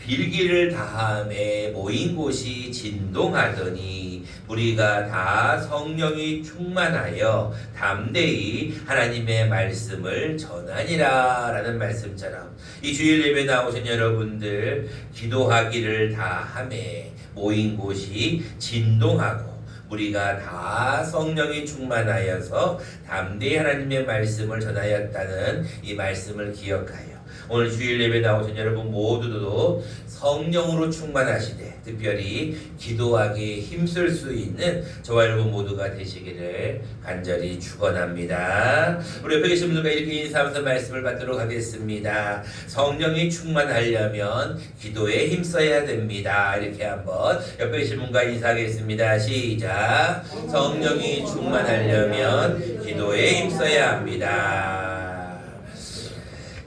빌기를 다함에 모인 곳이 진동하더니 우리가 다 성령이 충만하여 담대히 하나님의 말씀을 전하니라 라는 말씀처럼 이 주일 예배 나오신 여러분들 기도하기를 다함에 모인 곳이 진동하고 우리가 다 성령이 충만하여서 담대히 하나님의 말씀을 전하였다는 이 말씀을 기억하여 오늘 주일 예배 나오신 여러분 모두도 성령으로 충만하시되 특별히 기도하기에 힘쓸 수 있는 저와 여러분 모두가 되시기를 간절히 축원합니다. 우리 옆에 계신 분들과 이렇게 인사하면서 말씀을 받도록 하겠습니다. 성령이 충만하려면 기도에 힘써야 됩니다. 이렇게 한번 옆에 계신 분과 인사하겠습니다. 시작. 성령이 충만하려면 기도에 힘써야 합니다.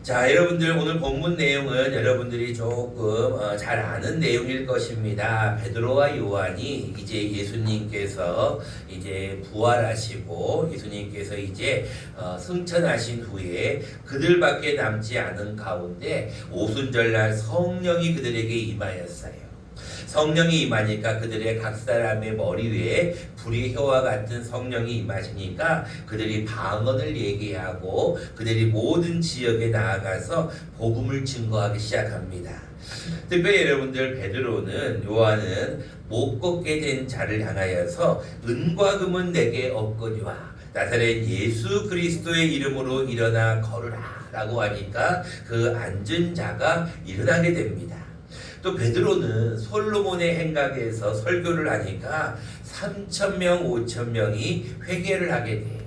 자, 여러분들 오늘 본문 내용은 여러분들이 조금 잘 아는 내용일 것입니다. 베드로와 요한이 이제 예수님께서 이제 부활하시고 예수님께서 이제 승천하신 후에 그들밖에 남지 않은 가운데 오순절날 성령이 그들에게 임하였어요. 성령이 임하니까 그들의 각 사람의 머리 위에 불의 혀와 같은 성령이 임하시니까 그들이 방언을 얘기하고 그들이 모든 지역에 나아가서 복음을 증거하기 시작합니다. 특별히 여러분들 베드로는 요한은 못 걷게 된 자를 향하여서 은과 금은 내게 없거니와 나사렛 예수 그리스도의 이름으로 일어나 걸으라 라고 하니까 그 앉은 자가 일어나게 됩니다. 또 베드로는 솔로몬의 행각에서 설교를 하니까 3,000명, 5,000명이 회개를 하게 돼요.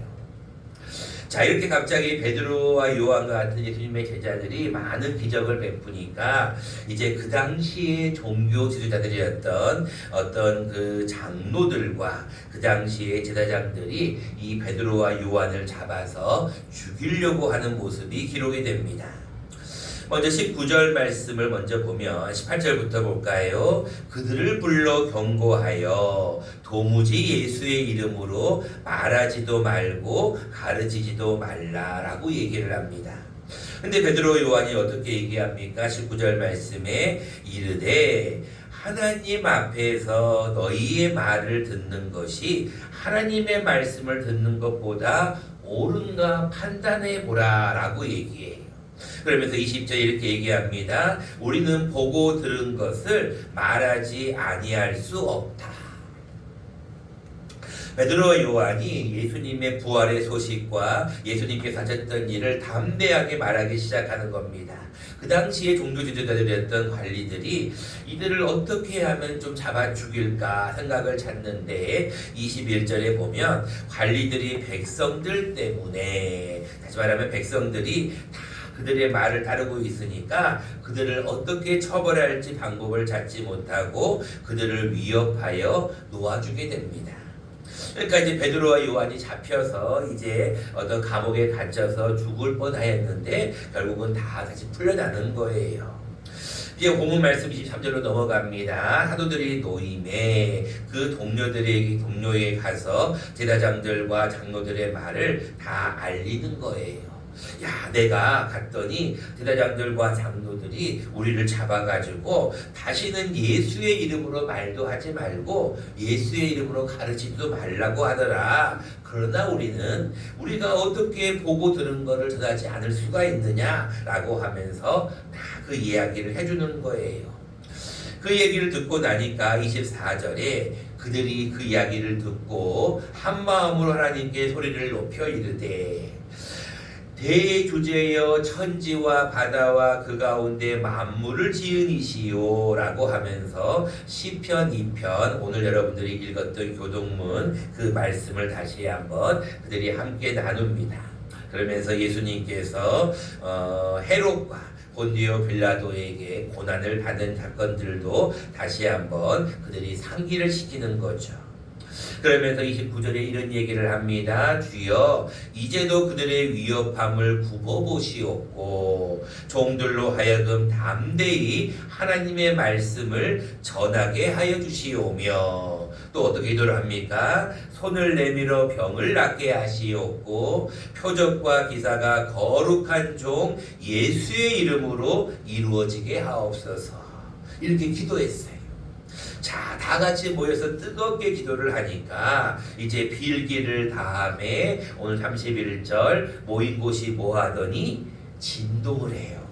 자, 이렇게 갑자기 베드로와 요한과 같은 예수님의 제자들이 많은 기적을 베푸니까 이제 그 당시에 종교 지도자들이었던 어떤 그 장로들과 그 당시에 제사장들이 이 베드로와 요한을 잡아서 죽이려고 하는 모습이 기록이 됩니다. 먼저 19절 말씀을 먼저 보면 18절부터 볼까요? 그들을 불러 경고하여 도무지 예수의 이름으로 말하지도 말고 가르치지도 말라라고 얘기를 합니다. 근데 베드로 요한이 어떻게 얘기합니까? 19절 말씀에 이르되 하나님 앞에서 너희의 말을 듣는 것이 하나님의 말씀을 듣는 것보다 옳은가 판단해 보라 라고 얘기해요. 그러면서 20절 이렇게 얘기합니다. 우리는 보고 들은 것을 말하지 아니할 수 없다. 베드로와 요한이 예수님의 부활의 소식과 예수님께서 하셨던 일을 담대하게 말하기 시작하는 겁니다. 그 당시에 종교 지도자들이었던 관리들이 이들을 어떻게 하면 좀 잡아 죽일까 생각을 찾는데 21절에 보면 관리들이 백성들 때문에 다시 말하면 백성들이 다 그들의 말을 따르고 있으니까 그들을 어떻게 처벌할지 방법을 찾지 못하고 그들을 위협하여 놓아주게 됩니다. 그러니까 이제 베드로와 요한이 잡혀서 이제 어떤 감옥에 갇혀서 죽을 뻔하였는데 결국은 다 다시 풀려나는 거예요. 이제 본문 말씀 23절로 넘어갑니다. 사도들이 노임에 그 동료에 가서 제사장들과 장로들의 말을 다 알리는 거예요. 야, 내가 갔더니 제사장들과 장로들이 우리를 잡아가지고 다시는 예수의 이름으로 말도 하지 말고 예수의 이름으로 가르치지도 말라고 하더라. 그러나 우리가 어떻게 보고 들은 거를 전하지 않을 수가 있느냐라고 하면서 다 그 이야기를 해주는 거예요. 그 얘기를 듣고 나니까 24절에 그들이 그 이야기를 듣고 한 마음으로 하나님께 소리를 높여 이르되 대주제여 천지와 바다와 그 가운데 만물을 지은 이시오 라고 하면서 시편 2편 오늘 여러분들이 읽었던 교동문 그 말씀을 다시 한번 그들이 함께 나눕니다. 그러면서 예수님께서 헤롯과 본디오 빌라도에게 고난을 받은 사건들도 다시 한번 그들이 상기를 시키는 거죠. 그러면서 29절에 이런 얘기를 합니다. 주여 이제도 그들의 위협함을 굽어보시옵고 종들로 하여금 담대히 하나님의 말씀을 전하게 하여 주시오며 또 어떻게 기도를 합니까? 손을 내밀어 병을 낫게 하시옵고 표적과 기사가 거룩한 종 예수의 이름으로 이루어지게 하옵소서. 이렇게 기도했어요. 자, 다 같이 모여서 뜨겁게 기도를 하니까 이제 빌기를 다음에 오늘 31절 모인 곳이 뭐하더니 진동을 해요.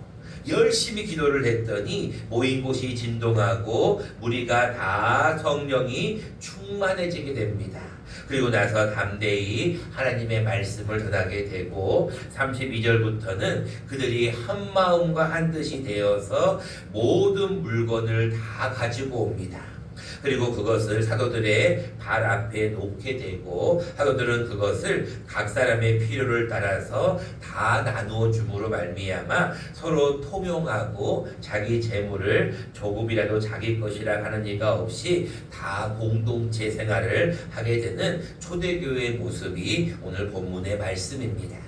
열심히 기도를 했더니 모인 곳이 진동하고 무리가 다 성령이 충만해지게 됩니다. 그리고 나서 담대히 하나님의 말씀을 전하게 되고 32절부터는 그들이 한 마음과 한 뜻이 되어서 모든 물건을 다 가지고 옵니다. 그리고 그것을 사도들의 발 앞에 놓게 되고 사도들은 그것을 각 사람의 필요를 따라서 다 나누어 줌으로 말미암아 서로 통용하고 자기 재물을 조금이라도 자기 것이라 하는 이가 없이 다 공동체 생활을 하게 되는 초대교회의 모습이 오늘 본문의 말씀입니다.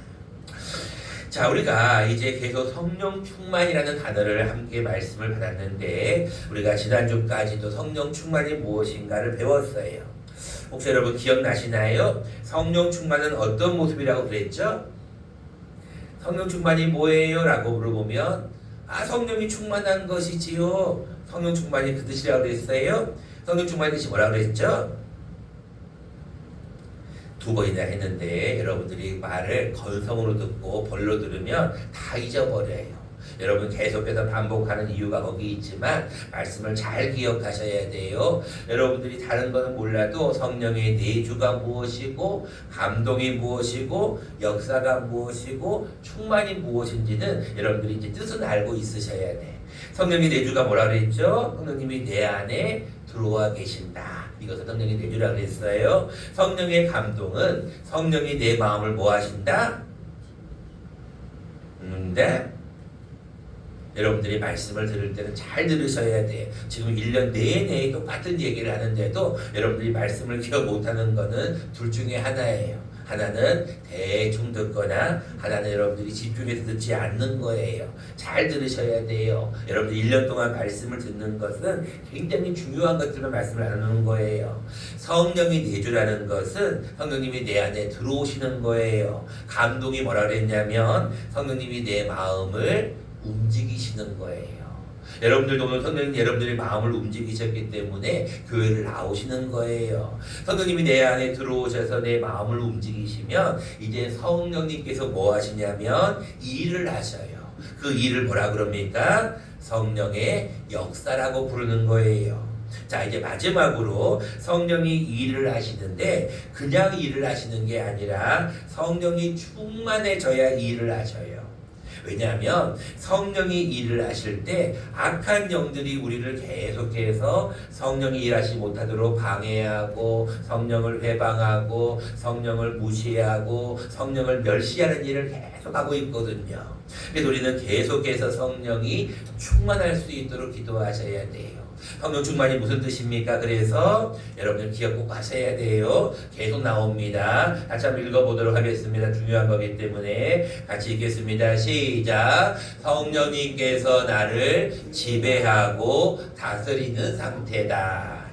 자, 우리가 이제 계속 성령 충만이라는 단어를 함께 말씀을 받았는데 우리가 지난주까지도 성령 충만이 무엇인가를 배웠어요. 혹시 여러분 기억나시나요? 성령 충만은 어떤 모습이라고 그랬죠? 성령 충만이 뭐예요? 라고 물어보면 성령이 충만한 것이지요. 성령 충만이 그 뜻이라고 그랬어요. 성령 충만의 뜻이 뭐라고 그랬죠? 두 번이나 했는데 여러분들이 말을 건성으로 듣고 벌로 들으면 다 잊어버려요. 여러분 계속해서 반복하는 이유가 거기 있지만 말씀을 잘 기억하셔야 돼요. 여러분들이 다른 거는 몰라도 성령의 내주가 무엇이고 감동이 무엇이고 역사가 무엇이고 충만이 무엇인지는 여러분들이 이제 뜻은 알고 있으셔야 돼. 성령의 내주가 뭐라 그랬죠? 성령님이 내 안에 들어와 계신다. 이것을 성령의 내주라 그랬어요. 성령의 감동은 성령이 내 마음을 뭐 하신다? 네? 여러분들이 말씀을 들을 때는 잘 들으셔야 돼요. 지금 1년 내내 똑같은 얘기를 하는데도 여러분들이 말씀을 기억 못하는 거는 둘 중에 하나예요. 하나는 대충 듣거나 하나는 여러분들이 집중해서 듣지 않는 거예요. 잘 들으셔야 돼요. 여러분들 1년 동안 말씀을 듣는 것은 굉장히 중요한 것들만 말씀을 나누는 거예요. 성령이 내주라는 것은 성령님이 내 안에 들어오시는 거예요. 감동이 뭐라 그랬냐면 성령님이 내 마음을 움직이시는 거예요. 여러분들도 오늘 성령님 여러분들의 마음을 움직이셨기 때문에 교회를 나오시는 거예요. 성령님이 내 안에 들어오셔서 내 마음을 움직이시면 이제 성령님께서 뭐 하시냐면 일을 하셔요. 그 일을 뭐라 그럽니까? 성령의 역사라고 부르는 거예요. 자, 이제 마지막으로 성령이 일을 하시는데 그냥 일을 하시는 게 아니라 성령이 충만해져야 일을 하셔요. 왜냐하면 성령이 일을 하실 때 악한 영들이 우리를 계속해서 성령이 일하지 못하도록 방해하고 성령을 회방하고 성령을 무시하고 성령을 멸시하는 일을 계속하고 있거든요. 그래서 우리는 계속해서 성령이 충만할 수 있도록 기도하셔야 돼요. 성령 충만이 무슨 뜻입니까? 그래서 여러분들 기억 꼭 하셔야 돼요. 계속 나옵니다. 다시 한번 읽어보도록 하겠습니다. 중요한 거기 때문에 같이 읽겠습니다. 시작. 성령님께서 나를 지배하고 다스리는 상태다.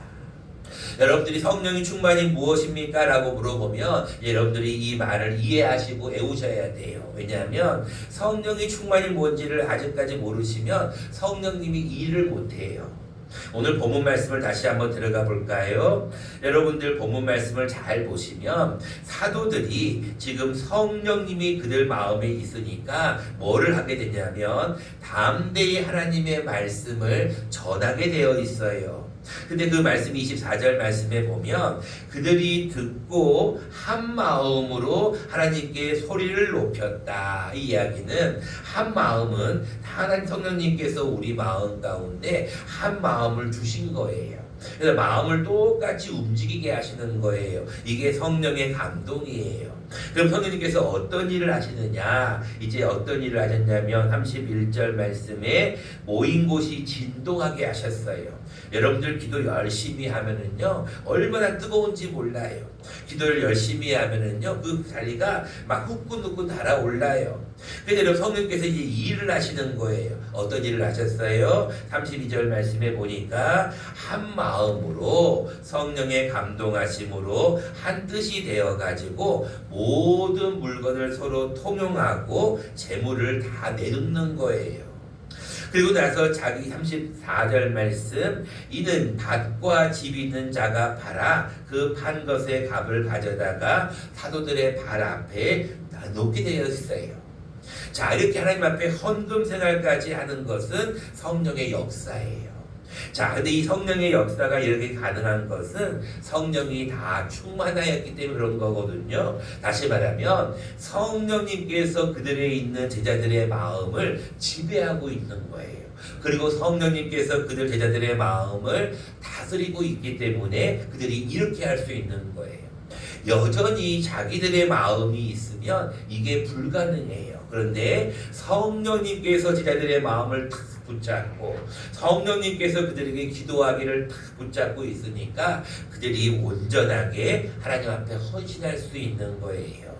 여러분들이 성령의 충만이 무엇입니까? 라고 물어보면 여러분들이 이 말을 이해하시고 외우셔야 돼요. 왜냐하면 성령의 충만이 뭔지를 아직까지 모르시면 성령님이 일을 못해요. 오늘 본문 말씀을 다시 한번 들어가 볼까요? 여러분들 본문 말씀을 잘 보시면 사도들이 지금 성령님이 그들 마음에 있으니까 뭐를 하게 되냐면 담대히 하나님의 말씀을 전하게 되어 있어요. 근데 그 말씀이 24절 말씀에 보면 그들이 듣고 한 마음으로 하나님께 소리를 높였다. 이 이야기는 한 마음은 하나님 성령님께서 우리 마음 가운데 한 마음을 주신 거예요. 그래서 마음을 똑같이 움직이게 하시는 거예요. 이게 성령의 감동이에요. 그럼 성령님께서 어떤 일을 하시느냐? 이제 어떤 일을 하셨냐면 31절 말씀에 모인 곳이 진동하게 하셨어요. 여러분들 기도 열심히 하면은요 얼마나 뜨거운지 몰라요. 기도를 열심히 하면은요 그 자리가 막 후끈후끈 달아올라요. 그래서 여러분 성령께서 이제 일을 하시는 거예요. 어떤 일을 하셨어요? 32절 말씀에 보니까 한 마음으로 성령의 감동하심으로 한 뜻이 되어가지고 모든 물건을 서로 통용하고 재물을 다 내놓는 거예요. 그리고 나서 자기 34절 말씀, 이는 밭과 집 있는 자가 팔아 그 판 것의 값을 가져다가 사도들의 발 앞에 놓게 되었어요. 자, 이렇게 하나님 앞에 헌금 생활까지 하는 것은 성령의 역사예요. 자, 근데 이 성령의 역사가 이렇게 가능한 것은 성령이 다 충만하였기 때문에 그런 거거든요. 다시 말하면 성령님께서 그들에 있는 제자들의 마음을 지배하고 있는 거예요. 그리고 성령님께서 그들 제자들의 마음을 다스리고 있기 때문에 그들이 이렇게 할 수 있는 거예요. 여전히 자기들의 마음이 있으면 이게 불가능해요. 그런데 성령님께서 제자들의 마음을 탁 붙잡고 성령님께서 그들에게 기도하기를 탁 붙잡고 있으니까 그들이 온전하게 하나님 앞에 헌신할 수 있는 거예요.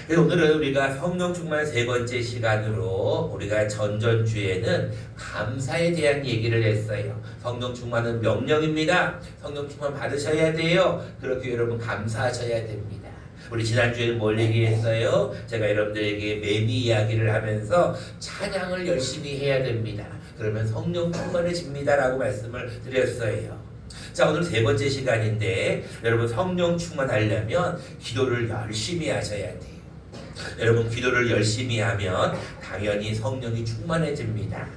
그래서 오늘은 우리가 성령 충만 세 번째 시간으로 우리가 전전주에는 감사에 대한 얘기를 했어요. 성령 충만은 명령입니다. 성령 충만 받으셔야 돼요. 그렇게 여러분 감사하셔야 됩니다. 우리 지난주에는 뭘 얘기했어요? 제가 여러분들에게 매미 이야기를 하면서 찬양을 열심히 해야 됩니다. 그러면 성령 충만해집니다 라고 말씀을 드렸어요. 자, 오늘 세 번째 시간인데 여러분 성령 충만하려면 기도를 열심히 하셔야 돼요. 여러분 기도를 열심히 하면 당연히 성령이 충만해집니다.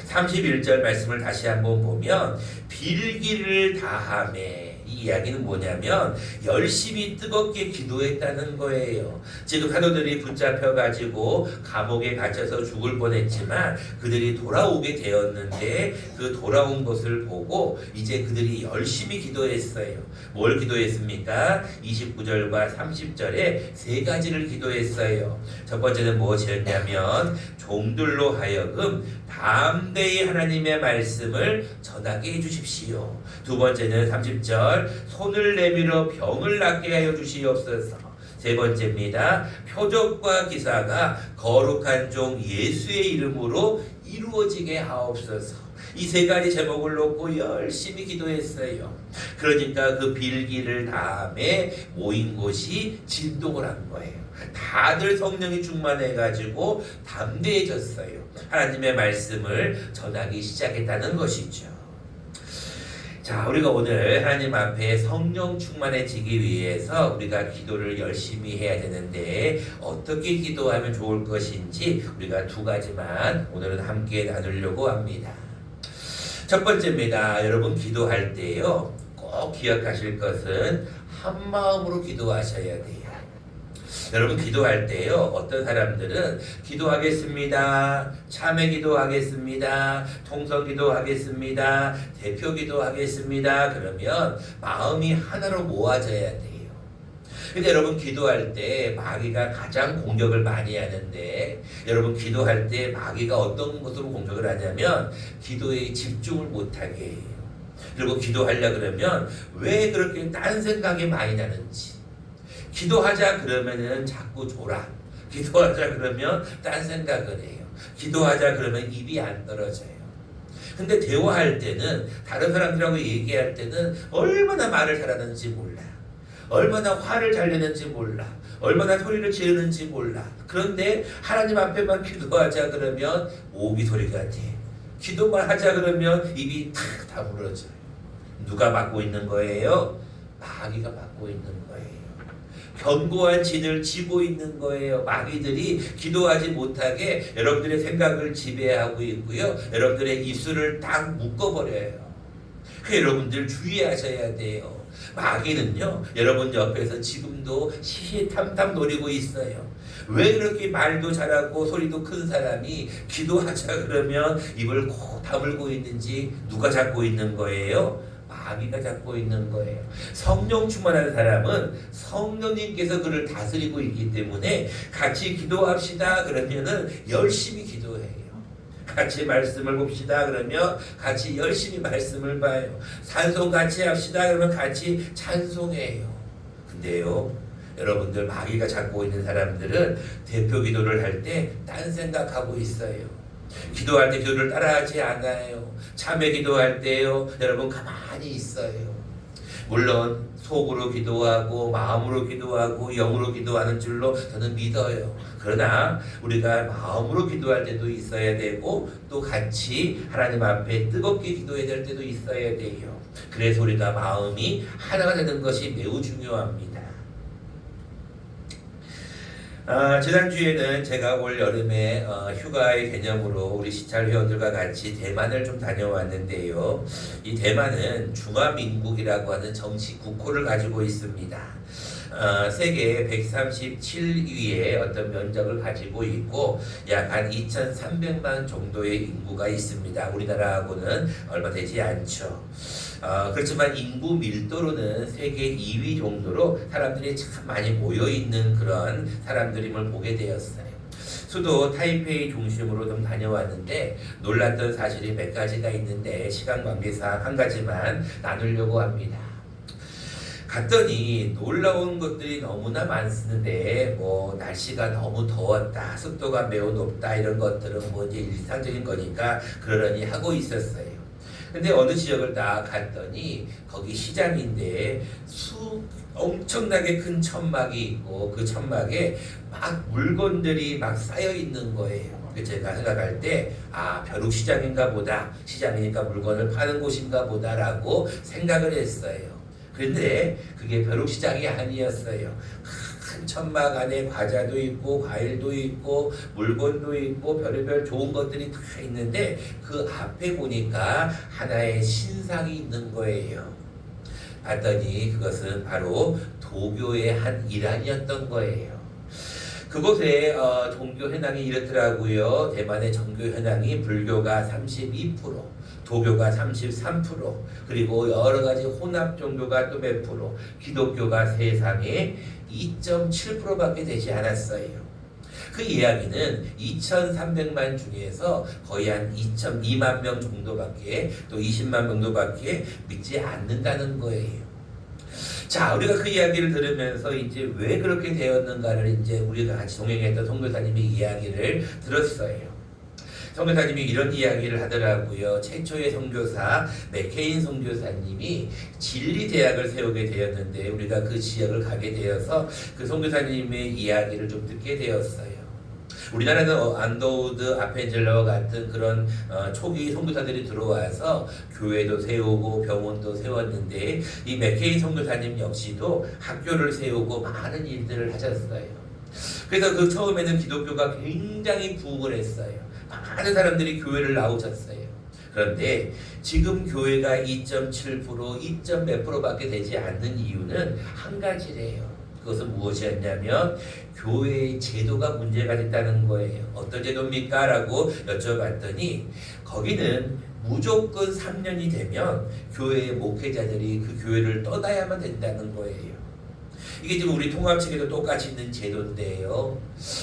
31절 말씀을 다시 한번 보면 빌기를 다하매, 이 이야기는 뭐냐면 열심히 뜨겁게 기도했다는 거예요. 지금 사도들이 붙잡혀가지고 감옥에 갇혀서 죽을 뻔했지만 그들이 돌아오게 되었는데 그 돌아온 것을 보고 이제 그들이 열심히 기도했어요. 뭘 기도했습니까? 29절과 30절에 세 가지를 기도했어요. 첫 번째는 무엇이었냐면 종들로 하여금 담대히 하나님의 말씀을 전하게 해주십시오. 두 번째는 30절 손을 내밀어 병을 낫게 하여 주시옵소서. 세 번째입니다. 표적과 기사가 거룩한 종 예수의 이름으로 이루어지게 하옵소서. 이 세 가지 제목을 놓고 열심히 기도했어요. 그러니까 그 빌기를 다음에 모인 곳이 진동을 한 거예요. 다들 성령이 충만해가지고 담대해졌어요. 하나님의 말씀을 전하기 시작했다는 것이죠. 자, 우리가 오늘 하나님 앞에 성령 충만해지기 위해서 우리가 기도를 열심히 해야 되는데 어떻게 기도하면 좋을 것인지 우리가 두 가지만 오늘은 함께 나누려고 합니다. 첫 번째입니다. 여러분 기도할 때요, 꼭 기억하실 것은 한 마음으로 기도하셔야 돼요. 여러분 기도할 때요, 어떤 사람들은 기도하겠습니다, 참회 기도하겠습니다, 통성 기도하겠습니다, 대표 기도하겠습니다. 그러면 마음이 하나로 모아져야 돼요. 근데 여러분 기도할 때 마귀가 가장 공격을 많이 하는데, 여러분 기도할 때 마귀가 어떤 것으로 공격을 하냐면 기도에 집중을 못하게 해요. 그리고 기도하려 그러면 왜 그렇게 딴 생각이 많이 나는지, 기도하자 그러면은 자꾸 졸아, 기도하자 그러면 딴 생각을 해요, 기도하자 그러면 입이 안 떨어져요. 근데 대화할 때는, 다른 사람들하고 얘기할 때는 얼마나 말을 잘하는지 몰라, 얼마나 화를 잘 내는지 몰라, 얼마나 소리를 지르는지 몰라. 그런데 하나님 앞에만 기도하자 그러면 오비 소리가 돼. 기도만 하자 그러면 입이 탁 다물어져요. 누가 맡고 있는 거예요? 마귀가 맡고 있는 거예요. 견고한 진을 지고 있는 거예요. 마귀들이 기도하지 못하게 여러분들의 생각을 지배하고 있고요, 여러분들의 입술을 딱 묶어버려요. 그 여러분들 주의하셔야 돼요. 마귀는요, 여러분 옆에서 지금도 시시탐탐 노리고 있어요. 왜 그렇게 말도 잘하고 소리도 큰 사람이 기도하자 그러면 입을 콕 다물고 있는지 누가 잡고 있는 거예요? 마귀가 잡고 있는 거예요. 성령 충만한 사람은 성령님께서 그를 다스리고 있기 때문에 같이 기도합시다 그러면은 열심히 기도해요. 같이 말씀을 봅시다 그러면 같이 열심히 말씀을 봐요. 찬송 같이 합시다 그러면 같이 찬송해요. 근데요, 여러분들 마귀가 잡고 있는 사람들은 대표 기도를 할 때 딴 생각하고 있어요. 기도할 때 기도를 따라하지 않아요. 참회 기도할 때요, 여러분 가만히 있어요. 물론 속으로 기도하고 마음으로 기도하고 영으로 기도하는 줄로 저는 믿어요. 그러나 우리가 마음으로 기도할 때도 있어야 되고 또 같이 하나님 앞에 뜨겁게 기도해야 될 때도 있어야 돼요. 그래서 우리가 마음이 하나가 되는 것이 매우 중요합니다. 지난주에는 제가 올 여름에 휴가의 개념으로 우리 시찰 회원들과 같이 대만을 좀 다녀왔는데요. 이 대만은 중화민국이라고 하는 정치 국호를 가지고 있습니다. 세계 137위의 어떤 면적을 가지고 있고 약 한 2,300만 정도의 인구가 있습니다. 우리나라하고는 얼마 되지 않죠. 그렇지만 인구 밀도로는 세계 2위 정도로 사람들이 참 많이 모여있는 그런 사람들임을 보게 되었어요. 수도 타이페이 중심으로 좀 다녀왔는데 놀랐던 사실이 몇 가지가 있는데 시간 관계상 한 가지만 나누려고 합니다. 갔더니 놀라운 것들이 너무나 많은데 뭐 날씨가 너무 더웠다, 습도가 매우 높다 이런 것들은 뭐 이제 일상적인 거니까 그러려니 하고 있었어요. 근데 어느 지역을 딱 갔더니 거기 시장인데 엄청나게 큰 천막이 있고 그 천막에 막 물건들이 막 쌓여 있는 거예요. 제가 생각할 때 벼룩시장인가 보다, 시장이니까 물건을 파는 곳인가 보다라고 생각을 했어요. 그런데 그게 벼룩시장이 아니었어요. 큰 천막 안에 과자도 있고 과일도 있고 물건도 있고 별의별 좋은 것들이 다 있는데 그 앞에 보니까 하나의 신상이 있는 거예요. 봤더니 그것은 바로 도교의 한 일환이었던 거예요. 그곳에 종교 현황이 이렇더라고요. 대만의 종교 현황이 불교가 32%, 도교가 33%, 그리고 여러 가지 혼합 종교가 또 몇 프로, 기독교가 세상에 2.7%밖에 되지 않았어요. 그 이야기는 2,300만 중에서 거의 한 2.2만 명 정도밖에, 또 20만 정도밖에 믿지 않는다는 거예요. 자, 우리가 그 이야기를 들으면서 이제 왜 그렇게 되었는가를 이제 우리가 같이 동행했던 선교사님의 이야기를 들었어요. 선교사님이 이런 이야기를 하더라고요. 최초의 선교사 맥케인 선교사님이 진리대학을 세우게 되었는데 우리가 그 지역을 가게 되어서 그 선교사님의 이야기를 좀 듣게 되었어요. 우리나라는 안더우드, 아펜젤러와 같은 그런 초기 선교사들이 들어와서 교회도 세우고 병원도 세웠는데 이 맥케인 선교사님 역시도 학교를 세우고 많은 일들을 하셨어요. 그래서 그 처음에는 기독교가 굉장히 부흥을 했어요. 많은 사람들이 교회를 나오셨어요. 그런데 지금 교회가 2.7%, 2. 몇 %밖에 되지 않는 이유는 한 가지래요. 그것은 무엇이었냐면 교회의 제도가 문제가 됐다는 거예요. 어떤 제도입니까? 라고 여쭤봤더니 거기는 무조건 3년이 되면 교회의 목회자들이 그 교회를 떠나야만 된다는 거예요. 이게 지금 우리 통합측에도 똑같이 있는 제도인데요.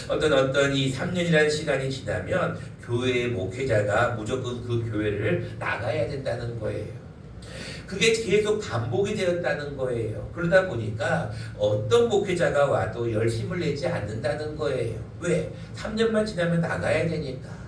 어떤 이 3년이라는 시간이 지나면 교회의 목회자가 무조건 그 교회를 나가야 된다는 거예요. 그게 계속 반복이 되었다는 거예요. 그러다 보니까 어떤 목회자가 와도 열심을 내지 않는다는 거예요. 왜? 3년만 지나면 나가야 되니까.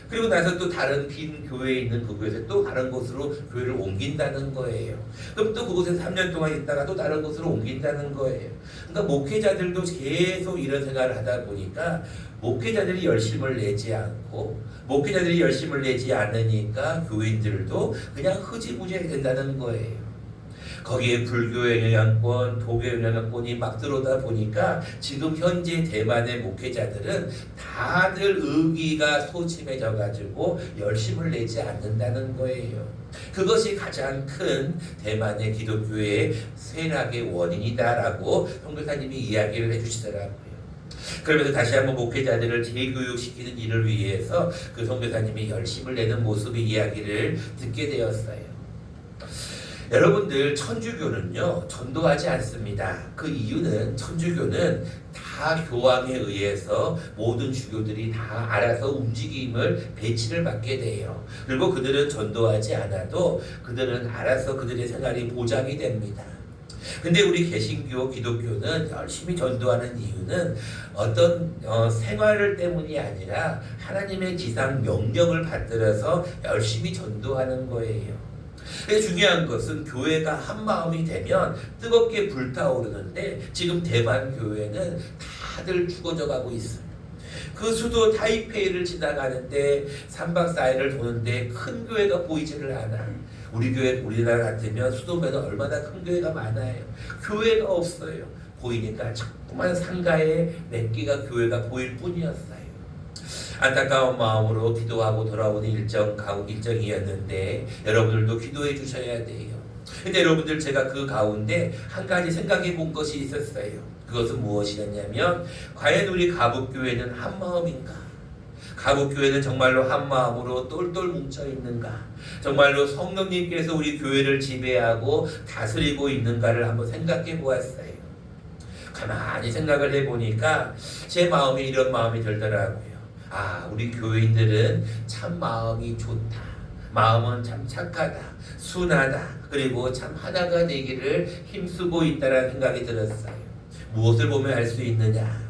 그리고 나서 또 다른 빈 교회에 있는 그곳에서 또 다른 곳으로 교회를 옮긴다는 거예요. 그럼 또 그곳에 3년 동안 있다가 또 다른 곳으로 옮긴다는 거예요. 그러니까 목회자들도 계속 이런 생각을 하다 보니까 목회자들이 열심을 내지 않고 목회자들이 열심을 내지 않으니까 교인들도 그냥 흐지부지 된다는 거예요. 거기에 불교의 영향권, 도교의 영향권이 막 들어오다 보니까 지금 현재 대만의 목회자들은 다들 의기가 소침해져 가지고 열심을 내지 않는다는 거예요. 그것이 가장 큰 대만의 기독교의 쇠락의 원인이다라고 선교사님이 이야기를 해주시더라고요. 그러면서 다시 한번 목회자들을 재교육시키는 일을 위해서 그 선교사님이 열심을 내는 모습의 이야기를 듣게 되었어요. 여러분들 천주교는요 전도하지 않습니다. 그 이유는 천주교는 다 교황에 의해서 모든 주교들이 다 알아서 움직임을 배치를 받게 돼요. 그리고 그들은 전도하지 않아도 그들은 알아서 그들의 생활이 보장이 됩니다. 근데 우리 개신교, 기독교는 열심히 전도하는 이유는 어떤 생활을 때문이 아니라 하나님의 지상 명령을 받들어서 열심히 전도하는 거예요. 근데 중요한 것은 교회가 한 마음이 되면 뜨겁게 불타오르는데 지금 대만 교회는 다들 죽어져 가고 있습니다. 그 수도 타이페이를 지나가는데 3박 4일을 도는데 큰 교회가 보이지를 않아. 우리 교회 우리나라 같으면 수도면 얼마나 큰 교회가 많아요. 교회가 없어요. 보이니까 자꾸만 상가에 몇 개가 교회가 보일 뿐이었어요. 안타까운 마음으로 기도하고 돌아오는 일정이었는데 여러분들도 기도해 주셔야 돼요. 근데 여러분들 제가 그 가운데 한 가지 생각해 본 것이 있었어요. 그것은 무엇이었냐면 과연 우리 가북교회는 한 마음인가? 가북교회는 정말로 한 마음으로 똘똘 뭉쳐 있는가? 정말로 성령님께서 우리 교회를 지배하고 다스리고 있는가를 한번 생각해 보았어요. 가만히 생각을 해보니까 제 마음에 이런 마음이 들더라고요. 아, 우리 교회인들은 참 마음이 좋다. 마음은 참 착하다. 순하다. 그리고 참 하나가 되기를 힘쓰고 있다는 생각이 들었어요. 무엇을 보면 알 수 있느냐?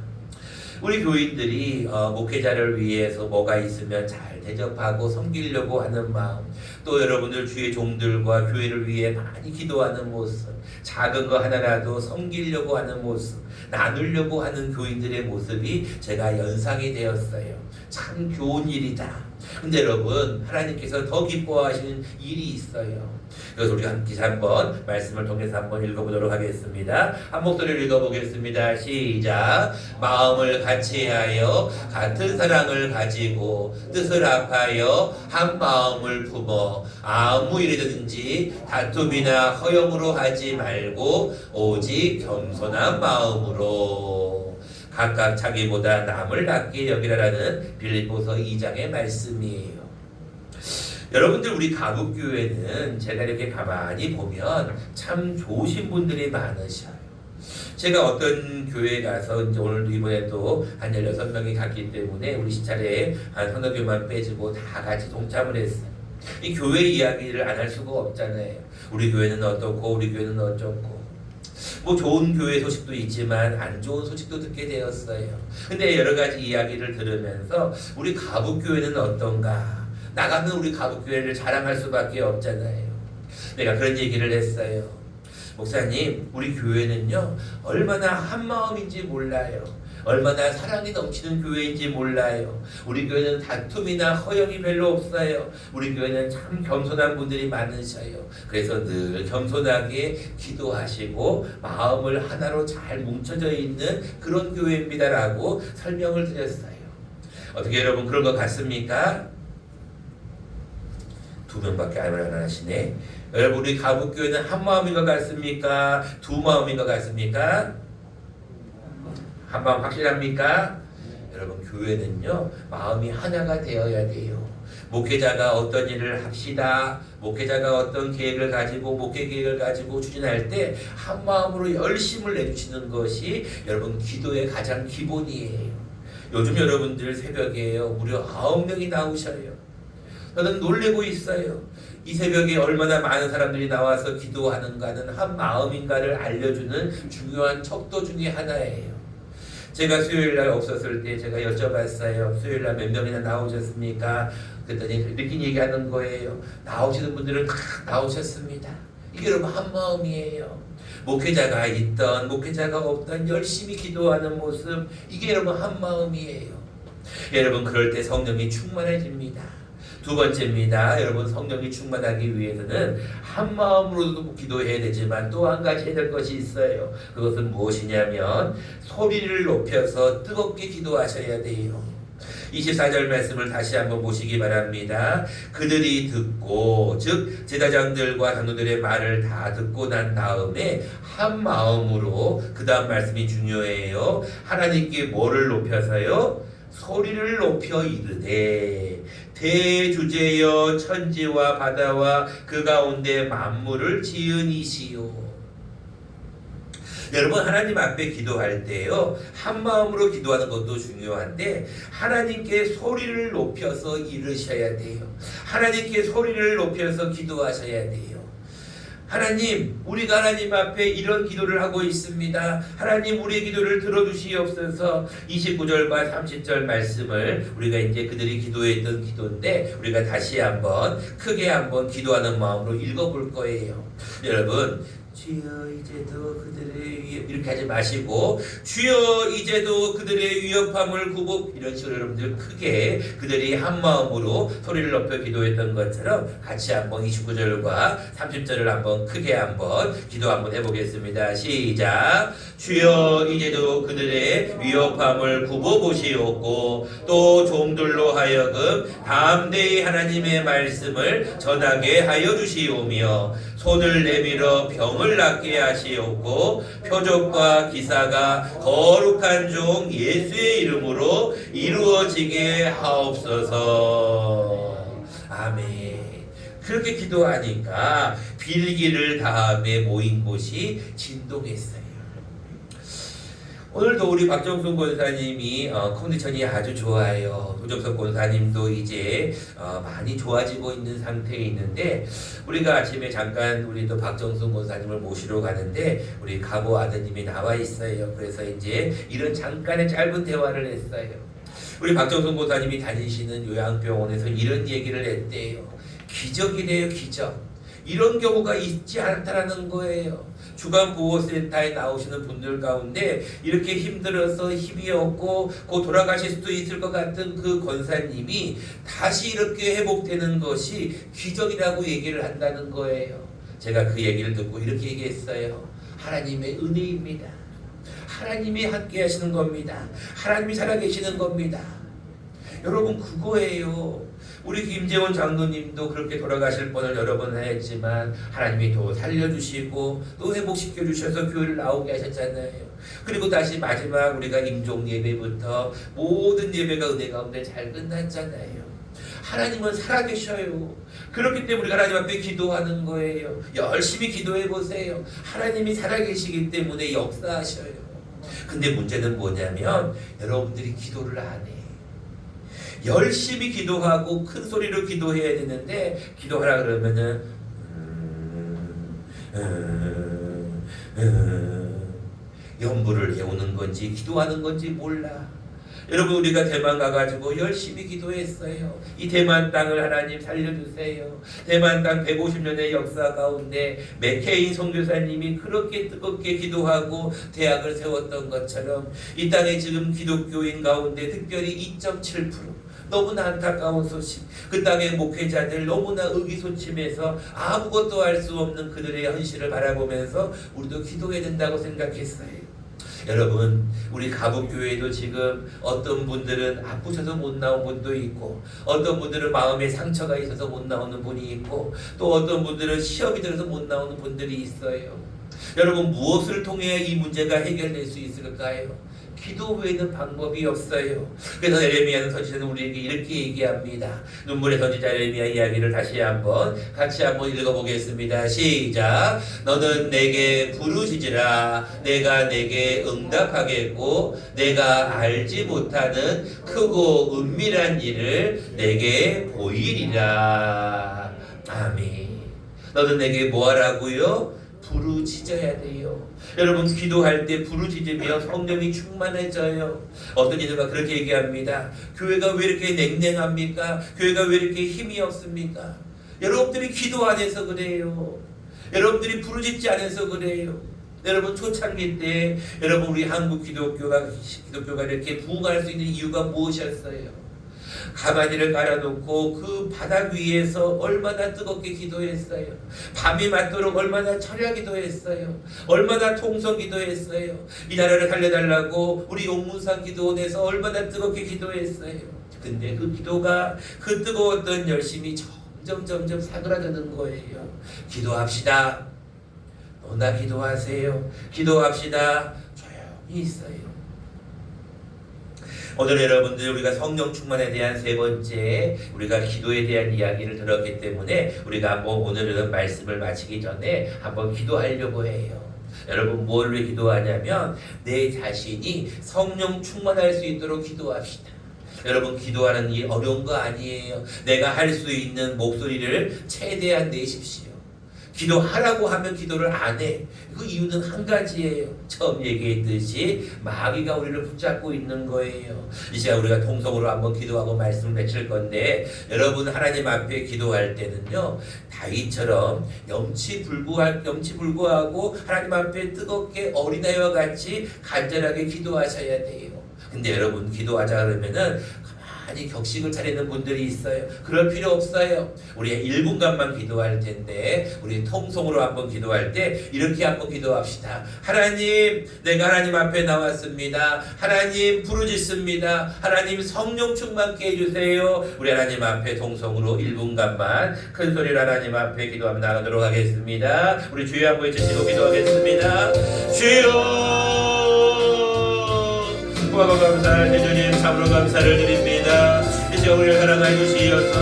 우리 교인들이 목회자를 위해서 뭐가 있으면 잘 대접하고 섬기려고 하는 마음, 또 여러분들 주의 종들과 교회를 위해 많이 기도하는 모습, 작은 거 하나라도 섬기려고 하는 모습, 나누려고 하는 교인들의 모습이 제가 연상이 되었어요. 참 좋은 일이다. 근데 여러분, 하나님께서 더 기뻐하시는 일이 있어요. 그래서 우리 함께 한번 말씀을 통해서 한번 읽어보도록 하겠습니다. 한 목소리를 읽어보겠습니다. 시작. 마음을 같이하여 같은 사랑을 가지고 뜻을 합하여 한 마음을 품어 아무 일이든지 다툼이나 허영으로 하지 말고 오직 겸손한 마음으로 각각 자기보다 남을 낫게 여기라라는 빌립보서 2장의 말씀이에요. 여러분들 우리 가북교회는 제가 이렇게 가만히 보면 참 좋으신 분들이 많으셔요. 제가 어떤 교회에 가서 이제 오늘도 이번에도 한 16명이 갔기 때문에 우리 시차례에 한 서너 교만 빼주고 다 같이 동참을 했어요. 이 교회 이야기를 안 할 수가 없잖아요. 우리 교회는 어떻고 우리 교회는 어쩌고 뭐 좋은 교회 소식도 있지만 안 좋은 소식도 듣게 되었어요. 근데 여러 가지 이야기를 들으면서 우리 가북교회는 어떤가? 나가면 우리 가북교회를 자랑할 수밖에 없잖아요. 내가 그런 얘기를 했어요. 목사님, 우리 교회는요 얼마나 한 마음인지 몰라요. 얼마나 사랑이 넘치는 교회인지 몰라요. 우리 교회는 다툼이나 허영이 별로 없어요. 우리 교회는 참 겸손한 분들이 많으셔요. 그래서 늘 겸손하게 기도하시고 마음을 하나로 잘 뭉쳐져 있는 그런 교회입니다라고 설명을 드렸어요. 어떻게 여러분 그런 것 같습니까? 2명밖에 안 하시네. 여러분 우리 가북교회는 한 마음인 것 같습니까? 두 마음인 것 같습니까? 한 마음 확실합니까? 여러분 교회는요 마음이 하나가 되어야 돼요. 목회자가 어떤 일을 합시다. 목회자가 어떤 계획을 가지고 목회 계획을 가지고 추진할 때 한 마음으로 열심을 내주시는 것이 여러분 기도의 가장 기본이에요. 요즘 여러분들 새벽에요 무려 9명이 나오셔요. 저는 놀래고 있어요. 이 새벽에 얼마나 많은 사람들이 나와서 기도하는가는 한 마음인가를 알려주는 중요한 척도 중에 하나예요. 제가 수요일날 없었을 때 제가 여쭤봤어요. 수요일날 몇 명이나 나오셨습니까? 그랬더니 이렇게 얘기하는 거예요. 나오시는 분들은 다 나오셨습니다. 이게 여러분 한 마음이에요. 목회자가 있던 목회자가 없던 열심히 기도하는 모습, 이게 여러분 한 마음이에요. 여러분 그럴 때 성령이 충만해집니다. 두 번째입니다. 여러분 성령이 충만하기 위해서는 한 마음으로도 기도해야 되지만 또 한 가지 해야 될 것이 있어요. 그것은 무엇이냐면 소리를 높여서 뜨겁게 기도하셔야 돼요. 24절 말씀을 다시 한번 보시기 바랍니다. 그들이 듣고 즉 제사장들과 장로들의 말을 다 듣고 난 다음에 한 마음으로 그 다음 말씀이 중요해요. 하나님께 뭐를 높여서요? 소리를 높여 이르되 대주제여 천지와 바다와 그 가운데 만물을 지은 이시요. 여러분 하나님 앞에 기도할 때요 한 마음으로 기도하는 것도 중요한데 하나님께 소리를 높여서 이르셔야 돼요. 하나님께 소리를 높여서 기도하셔야 돼요. 하나님, 우리가 하나님 앞에 이런 기도를 하고 있습니다. 하나님, 우리의 기도를 들어주시옵소서. 29절과 30절 말씀을 우리가 이제 그들이 기도했던 기도인데 우리가 다시 한번 크게 한번 기도하는 마음으로 읽어볼 거예요. 여러분, 주여 이제도 그들의 위협, 이렇게 하지 마시고 주여 이제도 그들의 위협함을 굽어, 이런 식으로 여러분들 크게 그들이 한 마음으로 소리를 높여 기도했던 것처럼 같이 한번 29절과 30절을 한번 크게 한번 기도 한번 해보겠습니다. 시작. 주여 이제도 그들의 위협함을 굽어 보시옵고 또 종들로 하여금 담대히 하나님의 말씀을 전하게 하여 주시오며 손을 내밀어 병을 낫게 하시옵고 표적과 기사가 거룩한 종 예수의 이름으로 이루어지게 하옵소서. 아멘. 그렇게 기도하니까 빌기를 다음에 모인 곳이 진동했어요. 오늘도 우리 박정순 권사님이 컨디션이 아주 좋아요. 도정석 권사님도 이제 많이 좋아지고 있는 상태에 있는데 우리가 아침에 잠깐 우리 또 박정순 권사님을 모시러 가는데 우리 가보 아드님이 나와 있어요. 그래서 이제 이런 잠깐의 짧은 대화를 했어요. 우리 박정순 권사님이 다니시는 요양병원에서 이런 얘기를 했대요. 기적이래요, 기적. 이런 경우가 있지 않다라는 거예요. 주간보호센터에 나오시는 분들 가운데 이렇게 힘들어서 힘이 없고 곧 돌아가실 수도 있을 것 같은 그 권사님이 다시 이렇게 회복되는 것이 기적이라고 얘기를 한다는 거예요. 제가 그 얘기를 듣고 이렇게 얘기했어요. 하나님의 은혜입니다. 하나님이 함께 하시는 겁니다. 하나님이 살아계시는 겁니다. 여러분, 그거예요. 우리 김재원 장로님도 그렇게 돌아가실 뻔을 여러 번 했지만 하나님이 또 살려주시고 또 회복시켜 주셔서 교회를 나오게 하셨잖아요. 그리고 다시 마지막 우리가 임종 예배부터 모든 예배가 은혜 가운데 잘 끝났잖아요. 하나님은 살아계셔요. 그렇기 때문에 우리가 하나님 앞에 기도하는 거예요. 열심히 기도해 보세요. 하나님이 살아계시기 때문에 역사하셔요. 근데 문제는 뭐냐면 여러분들이 기도를 안 해. 열심히 기도하고 큰 소리로 기도해야 되는데 기도하라 그러면은 연부를 해오는 건지 기도하는 건지 몰라. 여러분, 우리가 대만 가가지고 열심히 기도했어요. 이 대만 땅을 하나님 살려주세요. 대만 땅 150년의 역사 가운데 맥케인 선교사님이 그렇게 뜨겁게 기도하고 대학을 세웠던 것처럼 이 땅에 지금 기독교인 가운데 특별히 2.7% 너무나 안타까운 소식. 그 땅의 목회자들 너무나 의기소침해서 아무것도 할 수 없는 그들의 현실을 바라보면서 우리도 기도해야 된다고 생각했어요. 여러분, 우리 가북교회도 지금 어떤 분들은 아프셔서 못 나온 분도 있고 어떤 분들은 마음에 상처가 있어서 못 나오는 분이 있고 또 어떤 분들은 시험이 들어서 못 나오는 분들이 있어요. 여러분, 무엇을 통해 이 문제가 해결될 수 있을까요? 기도 외에는 방법이 없어요. 그래서 에레미야는 선지자는 우리에게 이렇게 얘기합니다. 눈물의 선지자 에레미야 이야기를 다시 한번 같이 한번 읽어보겠습니다. 시작. 너는 내게 부르시지라. 내가 내게 응답하겠고 내가 알지 못하는 크고 은밀한 일을 내게 보이리라. 아멘. 너는 내게 뭐하라고요? 부르짖어야 돼요. 여러분, 기도할 때 부르짖으면 성령이 충만해져요. 어떤 이들과 그렇게 얘기합니다. 교회가 왜 이렇게 냉랭합니까? 교회가 왜 이렇게 힘이 없습니까? 여러분들이 기도 안 해서 그래요. 여러분들이 부르짖지 않아서 그래요. 여러분, 초창기 때 여러분 우리 한국 기독교가 이렇게 부흥할 수 있는 이유가 무엇이었어요? 가마니를 깔아놓고 그 바닥 위에서 얼마나 뜨겁게 기도했어요. 밤이 맞도록 얼마나 철야 기도했어요. 얼마나 통성 기도했어요. 이 나라를 살려달라고 우리 용문산 기도원에서 얼마나 뜨겁게 기도했어요. 근데 그 기도가 그 뜨거웠던 열심이 점점 사그라드는 거예요. 기도합시다. 너나 기도하세요. 기도합시다. 조용히 있어요. 오늘 여러분들 우리가 성령 충만에 대한 세 번째 우리가 기도에 대한 이야기를 들었기 때문에 우리가 한번 오늘은 말씀을 마치기 전에 한번 기도하려고 해요. 여러분, 뭘 위해 기도하냐면 내 자신이 성령 충만할 수 있도록 기도합시다. 여러분, 기도하는 일 어려운 거 아니에요. 내가 할 수 있는 목소리를 최대한 내십시오. 기도하라고 하면 기도를 안 해. 그 이유는 한 가지예요. 처음 얘기했듯이 마귀가 우리를 붙잡고 있는 거예요. 이 시간 우리가 통성으로 한번 기도하고 말씀을 맺힐 건데, 여러분 하나님 앞에 기도할 때는요, 다윗처럼 염치불구하고 하나님 앞에 뜨겁게 어린아이와 같이 간절하게 기도하셔야 돼요. 근데 여러분 기도하자 그러면은 가만히 격식을 차리는 분들이 있어요. 그럴 필요 없어요. 우리 1분간만 기도할 텐데, 우리 통성으로 한번 기도할 때 이렇게 한번 기도합시다. 하나님, 내가 하나님 앞에 나왔습니다. 하나님 부르짖습니다. 하나님 성령 충만케 해주세요. 우리 하나님 앞에 통성으로 1분간만 큰 소리로 하나님 앞에 기도하며 나가도록 하겠습니다. 우리 주여 한번 해주시고 기도하겠습니다. 주여, 고마워 감사할 때 주님 참으로 감사를 드립니다. 이제 우리를 사랑하여 주시어서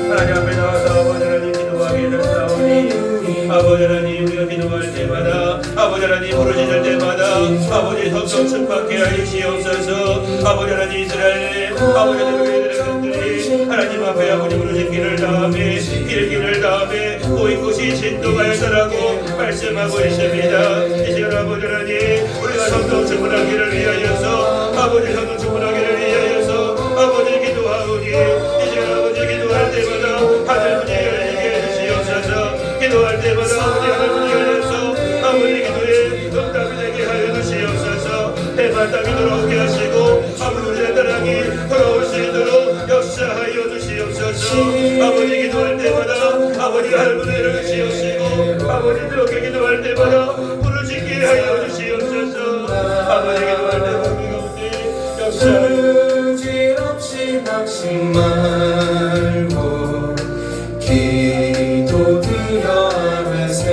하나님 앞에 나와서 아버지 하나님 기도하게 됐사오니, 아버지 하나님 우리가 기도할 때마다, 아버지 하나님 부르짖을 때마다 아버지 성령 충만케 하여 주시옵소서. 아버지 하나님 이스라엘 아버지 하나님들이 하나님 앞에 아버지 부르짖기를 다음에 빌기를 다음에 모인 곳이 진동하였다라고 말씀하고 있습니다. 이 시간 아버지 하나님 우리가 성령 충만하기를 위하여서, 아버지 성령 충만하기를 위하여서 아버지 기도하오니, 이 시간 아버지 기도할 때마다 하늘문이 열리게 해주시옵소서. 기도할 때마다 아버지 하늘문이 열려서 아버지 기도에 응답이 되게 하여 주시옵소서. 해만 땅이 돌아오게 하시고 아버지 우리의 나라가 돌아올 수 있도록 역사하여 주시옵소서. 아버지 기도할 때마다 아버지 하늘문이 열어주시옵시고, 아버지 그렇게 기도할 때마다 부르짖게 하여 주시옵소서. 아버지 기도할 때마다 부질없이 낙심 말고 기도드려 하면세.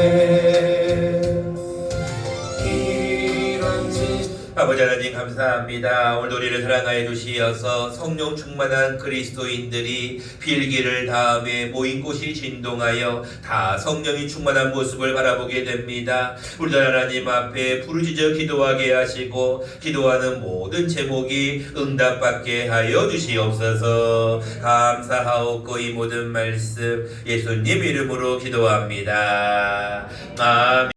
아버지 하나님 감사합니다. 오늘도 우리를 사랑하여 주시어서 성령 충만한 그리스도인들이 빌기를 다음에 모인 곳이 진동하여 다 성령이 충만한 모습을 바라보게 됩니다. 우리 하나님 앞에 부르짖어 기도하게 하시고, 기도하는 모든 제목이 응답받게 하여 주시옵소서. 감사하옵고 이 모든 말씀 예수님 이름으로 기도합니다. 아멘.